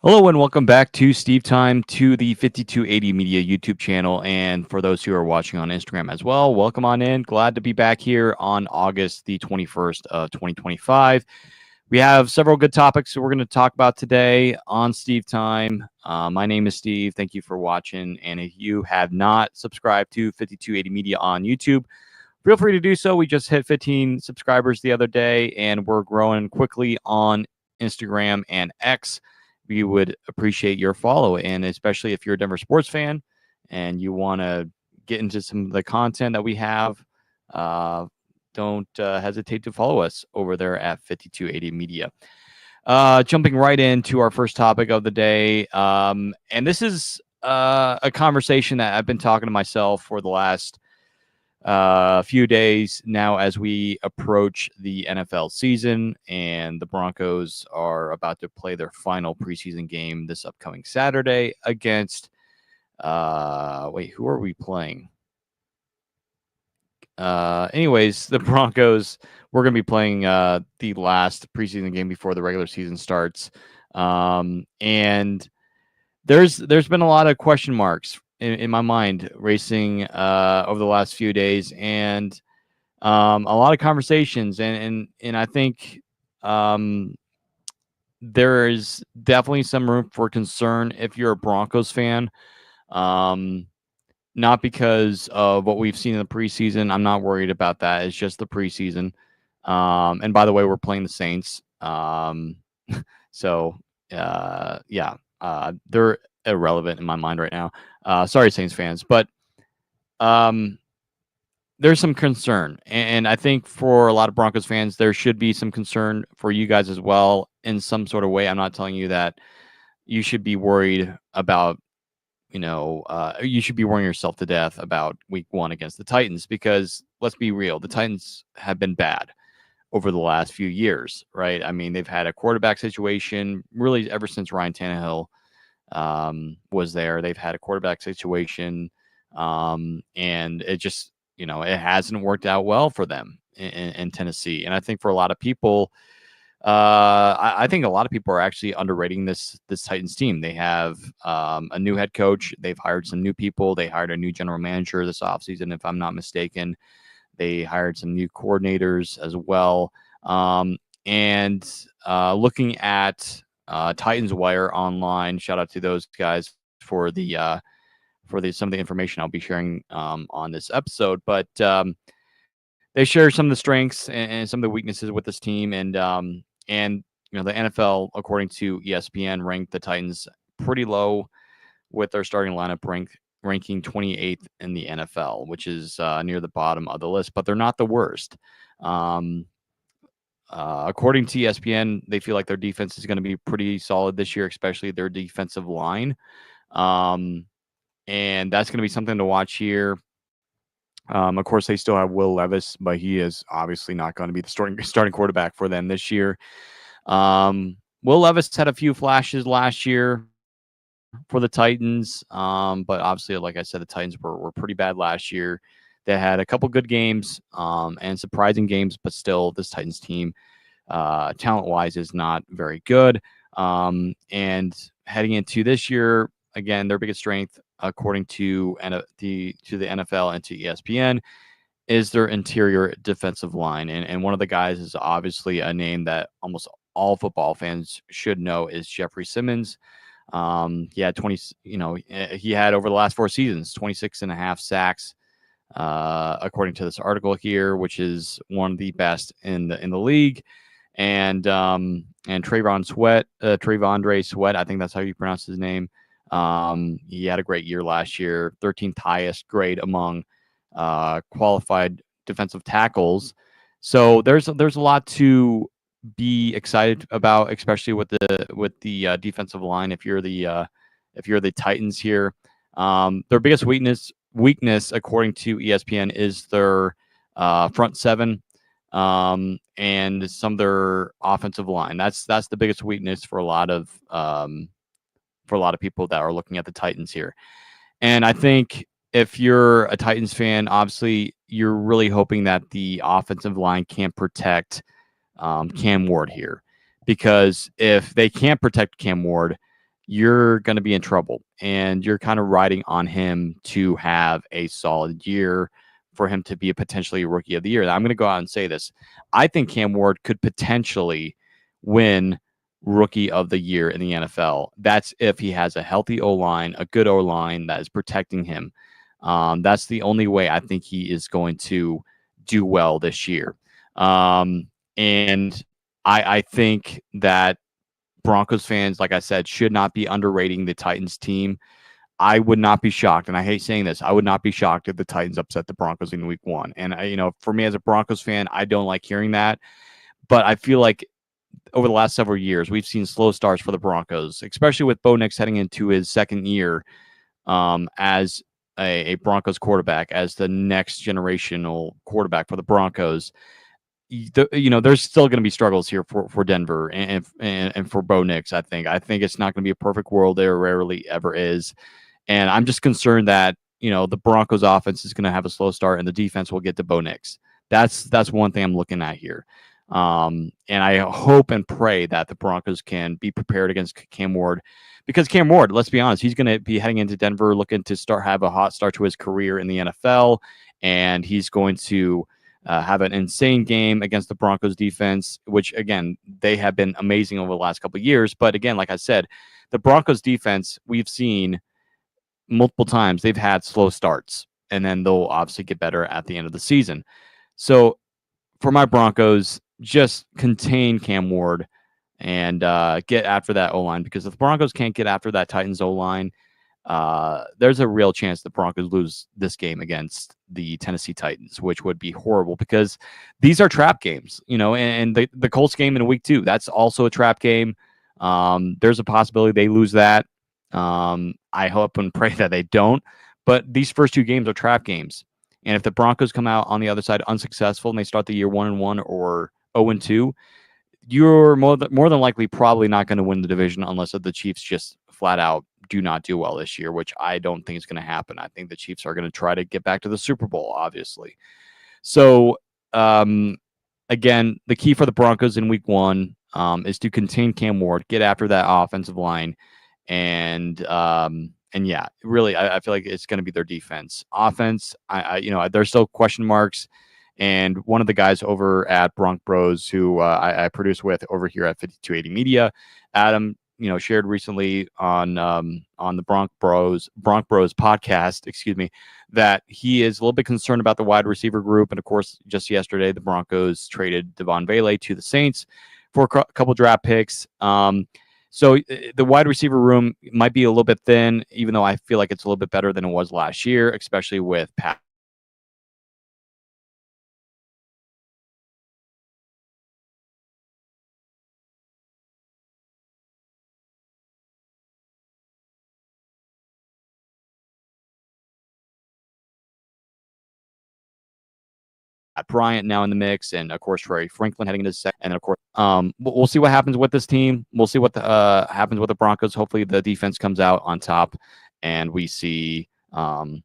Hello and welcome back to Steve Time to the 5280 Media YouTube channel. And for those who are watching on Instagram as well, welcome on in. Glad to be back here on August the 21st of 2025. We have several good topics that we're going to talk about today on Steve Time. My name is Steve. Thank you for watching. And if you have not subscribed to 5280 Media on YouTube, feel free to do so. We just hit 15 subscribers the other day, and we're growing quickly on Instagram and X. We would appreciate your follow, and especially if you're a Denver sports fan and you want to get into some of the content that we have, don't hesitate to follow us over there at 5280 Media. Jumping right into our first topic of the day, and this is a conversation that I've been talking to myself for the last few days now as we approach the NFL season, and the Broncos are about to play their final preseason game this upcoming Saturday against who are we playing? Anyways, the Broncos, we're going to be playing the last preseason game before the regular season starts. And there's been a lot of question marks in my mind racing over the last few days, and a lot of conversations, and I think there is definitely some room for concern if you're a Broncos fan. Not because of what we've seen in the preseason. I'm not worried about that. It's just the preseason. And by the way, we're playing the Saints. So yeah, they're irrelevant in my mind right now. Sorry, Saints fans, but there's some concern, and I think for a lot of Broncos fans, there should be some concern for you guys as well in some sort of way. I'm not telling you that you should be worried about, you should be worrying yourself to death about week 1 against the Titans, because let's be real, the Titans have been bad over the last few years, right? I mean, they've had a quarterback situation really ever since Ryan Tannehill was there. They've had a quarterback situation, and it just, it hasn't worked out well for them in Tennessee. And I think for a lot of people, I think a lot of people are actually underrating this Titans team. They have a new head coach. They've hired some new people. They hired a new general manager this offseason, if I'm not mistaken. They hired some new coordinators as well. And looking at Titans Wire online, shout out to those guys for some of the information I'll be sharing on this episode. But they share some of the strengths and some of the weaknesses with this team, and the NFL, according to ESPN, ranked the Titans pretty low with their starting lineup ranking 28th in the NFL, which is near the bottom of the list, but they're not the worst. According to ESPN, they feel like their defense is going to be pretty solid this year, especially their defensive line. And that's going to be something to watch here. Of course, they still have Will Levis, but he is obviously not going to be the starting quarterback for them this year. Will Levis had a few flashes last year for the Titans, but obviously, like I said, the Titans were pretty bad last year. They had a couple good games and surprising games, but still, this Titans team, talent-wise, is not very good. And heading into this year, again, their biggest strength, according to the NFL and to ESPN, is their interior defensive line. And one of the guys is obviously a name that almost all football fans should know, is Jeffrey Simmons. He had he had over the last 4 seasons 26.5 sacks, according to this article here, which is one of the best in the league. And Trayvondre Sweat, I think that's how you pronounce his name. He had a great year last year, 13th highest grade among qualified defensive tackles. So there's a lot to be excited about, especially with the defensive line. If you're the Titans here, their biggest weakness, according to ESPN, is their front seven, and some of their offensive line. That's the biggest weakness for a lot of people that are looking at the Titans here. And I think if you're a Titans fan, obviously you're really hoping that the offensive line can protect Cam Ward here, because if they can't protect Cam Ward, you're going to be in trouble. And you're kind of riding on him to have a solid year for him to be a potentially rookie of the year. Now, I'm going to go out and say this. I think Cam Ward could potentially win rookie of the year in the NFL. That's if he has a healthy O-line, a good O-line that is protecting him. That's the only way I think he is going to do well this year. And I think that Broncos fans, like I said, should not be underrating the Titans team. I would not be shocked, and I hate saying this, I would not be shocked if the Titans upset the Broncos in week 1. And, for me as a Broncos fan, I don't like hearing that. But I feel like over the last several years, we've seen slow starts for the Broncos, especially with Bo Nix heading into his second year as a Broncos quarterback, as the next generational quarterback for the Broncos. There's still going to be struggles here for Denver and for Bo Nix. I think it's not going to be a perfect world. There rarely ever is, and I'm just concerned that the Broncos offense is going to have a slow start and the defense will get to Bo Nix. That's one thing I'm looking at here, and I hope and pray that the Broncos can be prepared against Cam Ward, because Cam Ward, let's be honest, he's going to be heading into Denver looking to have a hot start to his career in the NFL, and he's going to have an insane game against the Broncos defense, which, again, they have been amazing over the last couple of years. But again, like I said, the Broncos defense, we've seen multiple times, they've had slow starts, and then they'll obviously get better at the end of the season. So for my Broncos, just contain Cam Ward and get after that O-line, because if the Broncos can't get after that Titans O-line, there's a real chance the Broncos lose this game against the Tennessee Titans, which would be horrible, because these are trap games, and the Colts game in week 2, that's also a trap game. There's a possibility they lose that. I hope and pray that they don't, but these first 2 games are trap games. And if the Broncos come out on the other side unsuccessful and they start the year 1-1 or 0-2, you're more than likely probably not going to win the division unless the Chiefs just flat out do not do well this year, which I don't think is going to happen. I think the Chiefs are going to try to get back to the Super Bowl, obviously. So, again, the key for the Broncos in week 1 is to contain Cam Ward, get after that offensive line, and yeah, really, I feel like it's going to be their defense. Offense, there's still question marks. And one of the guys over at Bronc Bros, who I produce with over here at 5280 Media, Adam, shared recently on the Bronc Bros podcast, that he is a little bit concerned about the wide receiver group. And of course, just yesterday, the Broncos traded Devon Vele to the Saints for a couple draft picks. So the wide receiver room might be a little bit thin, even though I feel like it's a little bit better than it was last year, especially with Pat Bryant now in the mix, and of course Trey Franklin heading into the second, and then of course we'll see what happens with this team. We'll see what happens with the Broncos. Hopefully the defense comes out on top, and we see some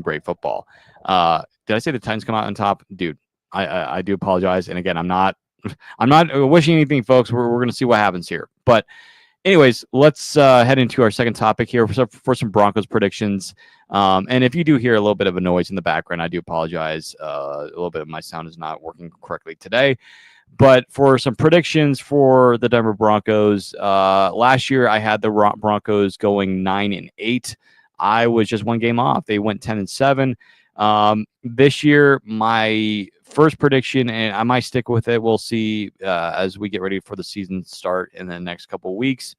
great football. Did I say the Titans come out on top, dude? I do apologize, and again, I'm not wishing anything, folks. We're going to see what happens here, but. Anyways, let's head into our second topic here for some Broncos predictions. And if you do hear a little bit of a noise in the background, I do apologize. A little bit of my sound is not working correctly today. But for some predictions for the Denver Broncos, last year I had the Broncos going 9-8. I was just one game off. They went 10-7. This year, my first prediction, and I might stick with it, we'll see as we get ready for the season start in the next couple of weeks.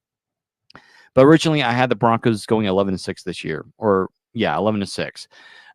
But originally, I had the Broncos going 11-6 this year, 11-6.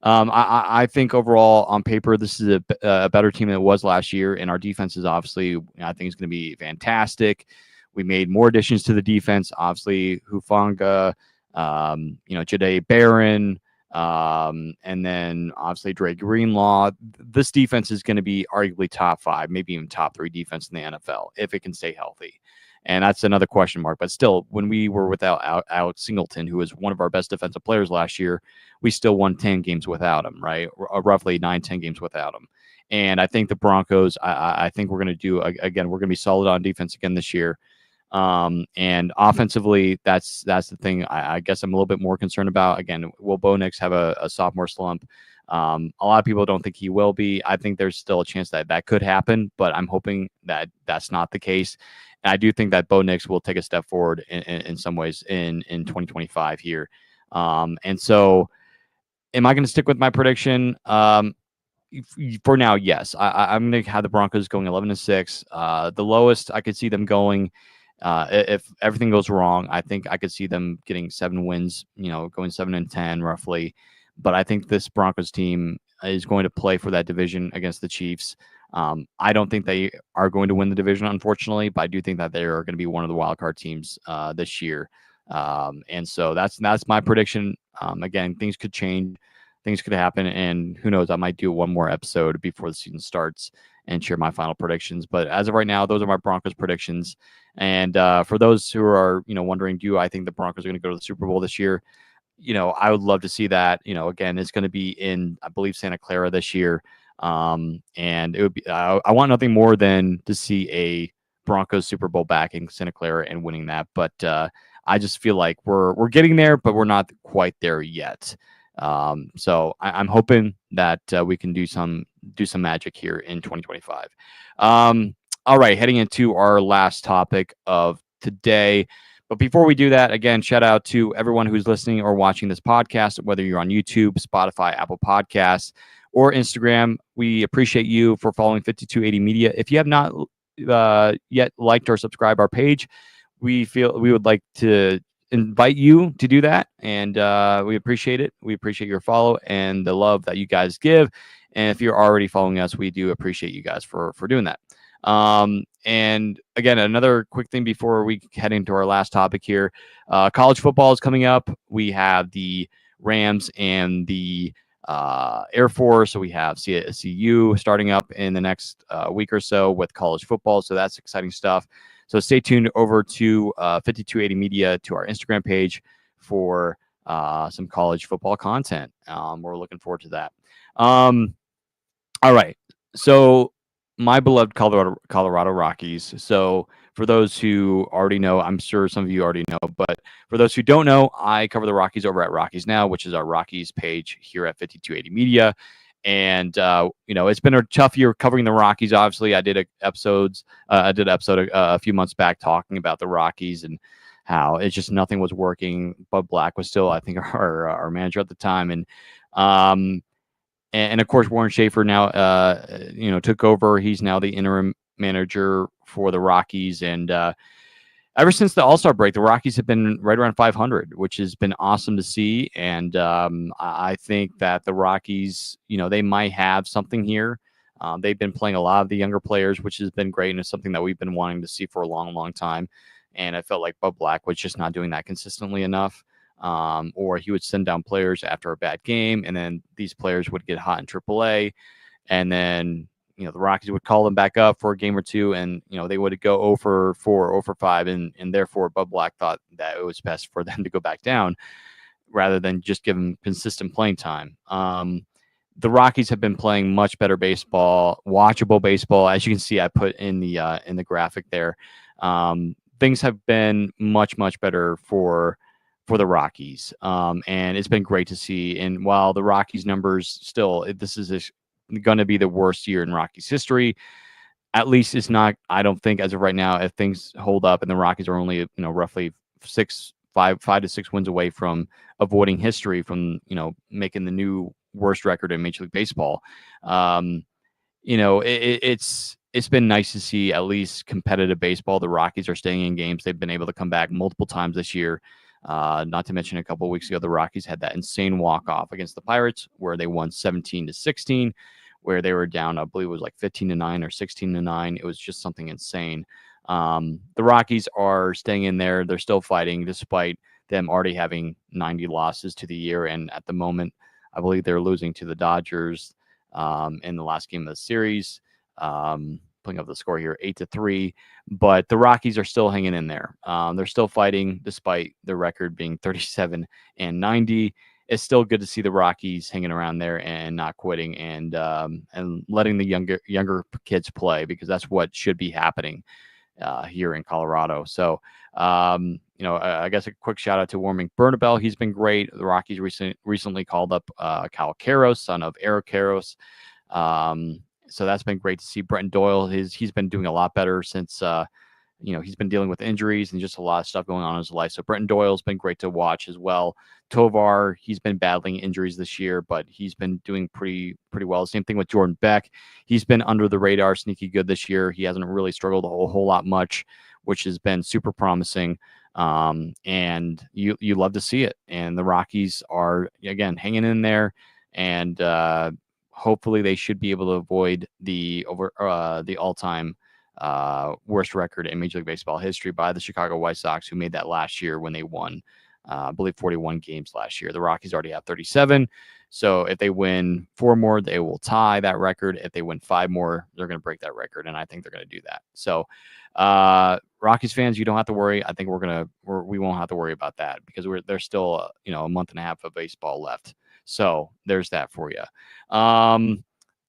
I think overall, on paper, this is a better team than it was last year, and our defense is obviously, I think, is going to be fantastic. We made more additions to the defense, obviously, Hufanga, Jahdae Barron, and then obviously Dre Greenlaw. This defense is going to be arguably top 5, maybe even top 3 defense in the NFL if it can stay healthy. And that's another question mark. But still, when we were without Alex Singleton, who was one of our best defensive players last year, we still won 10 games without him, right? Roughly 9-10 games without him. And I think the Broncos, I think we're going to do, again, we're going to be solid on defense again this year. And offensively, that's the thing I guess I'm a little bit more concerned about. Again, will Bo Nix have a sophomore slump? A lot of people don't think he will be. I think there's still a chance that that could happen, but I'm hoping that that's not the case. And I do think that Bo Nix will take a step forward in some ways in 2025 here. And so, am I going to stick with my prediction? For now, yes. I'm going to have the Broncos going 11-6. The lowest I could see them going, if everything goes wrong, I think I could see them getting 7 wins. Going 7-10 roughly. But I think this Broncos team is going to play for that division against the Chiefs. I don't think they are going to win the division, unfortunately, but I do think that they are going to be one of the wild card teams this year. And so that's my prediction. Again, things could change. Things could happen, and who knows? I might do one more episode before the season starts and share my final predictions. But as of right now, those are my Broncos predictions. And for those who are, wondering, do I think the Broncos are going to go to the Super Bowl this year? I would love to see that. Again, it's going to be in, I believe, Santa Clara this year. And it would be, I want nothing more than to see a Broncos Super Bowl back in Santa Clara and winning that. But I just feel like we're getting there, but we're not quite there yet. So I'm hoping that we can do some magic here in 2025. All right, heading into our last topic of today. But before we do that, again, shout out to everyone who's listening or watching this podcast, whether you're on YouTube, Spotify, Apple Podcasts, or Instagram. We appreciate you for following 5280 Media. If you have not yet liked or subscribed our page, we would like to invite you to do that, and we appreciate it. We appreciate your follow and the love that you guys give. And if you're already following us, we do appreciate you guys for doing that. And again, another quick thing before we head into our last topic here, college football is coming up. We have the Rams and the Air Force. So we have CU starting up in the next week or so with college football. So that's exciting stuff. So stay tuned over to 5280 Media, to our Instagram page for some college football content. We're looking forward to that. All right. So my beloved Colorado Rockies. So for those who already know, I'm sure some of you already know, but for those who don't know, I cover the Rockies over at Rockies Now, which is our Rockies page here at 5280 Media. And it's been a tough year covering the Rockies. Obviously, I did an episode a few months back talking about the Rockies and how it's just nothing was working. Bud Black was still, I think, our manager at the time, and of course Warren Schaefer now took over. He's now the interim manager for the Rockies, and ever since the All-Star break, the Rockies have been right around 500, which has been awesome to see. And I think that the Rockies, they might have something here. They've been playing a lot of the younger players, which has been great, and it's something that we've been wanting to see for a long, long time. And I felt like Bud Black was just not doing that consistently enough. Or he would send down players after a bad game, and then these players would get hot in AAA, and then the Rockies would call them back up for a game or two, and they would go 0 for 4, 0 for 5, and therefore Bud Black thought that it was best for them to go back down rather than just give them consistent playing time. The Rockies have been playing much better baseball, watchable baseball, as you can see. I put in the graphic there. Things have been much better for the Rockies, and it's been great to see. And while the Rockies numbers still, this is going to be the worst year in Rockies history. At least it's not, I don't think, as of right now, if things hold up and the Rockies are only, roughly 5 to 6 wins away from avoiding history, from, making the new worst record in Major League Baseball. It's been nice to see at least competitive baseball. The Rockies are staying in games. They've been able to come back multiple times this year. Not to mention, a couple of weeks ago, the Rockies had that insane walk-off against the Pirates where they won 17-16, where they were down, I believe it was like 15-9 or 16-9. It was just something insane. The Rockies are staying in there. They're still fighting despite them already having 90 losses to the year. And at the moment, I believe they're losing to the Dodgers in the last game of the series. Pulling up the score here, 8-3. But the Rockies are still hanging in there. They're still fighting despite their record being 37-90. It's still good to see the Rockies hanging around there and not quitting, and letting the younger kids play, because that's what should be happening. here in Colorado. So, I guess a quick shout out to Warming Bernabel. He's been great. The Rockies recently called up Cal Caros, son of Aaron Caros. So that's been great to see. Brenton Doyle, he's been doing a lot better since he's been dealing with injuries and just a lot of stuff going on in his life. So Brenton Doyle's been great to watch as well. Tovar, he's been battling injuries this year, but he's been doing pretty well. Same thing with Jordan Beck. He's been under the radar, sneaky good this year. He hasn't really struggled a whole lot much, which has been super promising. And you love to see it. And the Rockies are, again, hanging in there, and hopefully they should be able to avoid the all-time worst record in Major League Baseball history by the Chicago White Sox, who made that last year when they won, I believe, 41 games last year. The Rockies already have 37. So if they win 4 more, they will tie that record. If they win 5 more, they're going to break that record, and I think they're going to do that. So, Rockies fans, you don't have to worry. I think we won't have to worry about that because there's still a month and a half of baseball left. So there's that for you.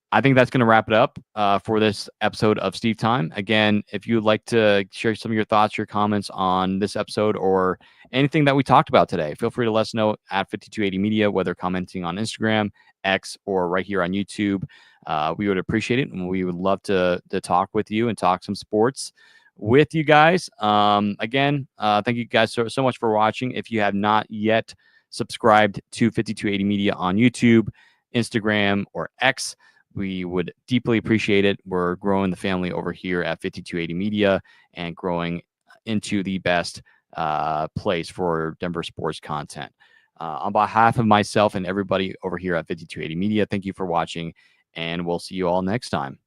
I think that's going to wrap it up for this episode of Steve Time. Again, if you'd like to share some of your thoughts, your comments on this episode or anything that we talked about today, feel free to let us know at 5280 Media, whether commenting on Instagram, X, or right here on YouTube. We would appreciate it, and we would love to talk with you and talk some sports with you guys. Again, thank you guys so much for watching. If you have not yet subscribed to 5280 Media on YouTube, Instagram, or X, we would deeply appreciate it. We're growing the family over here at 5280 Media and growing into the best place for Denver sports content. On behalf of myself and everybody over here at 5280 Media, thank you for watching, and we'll see you all next time.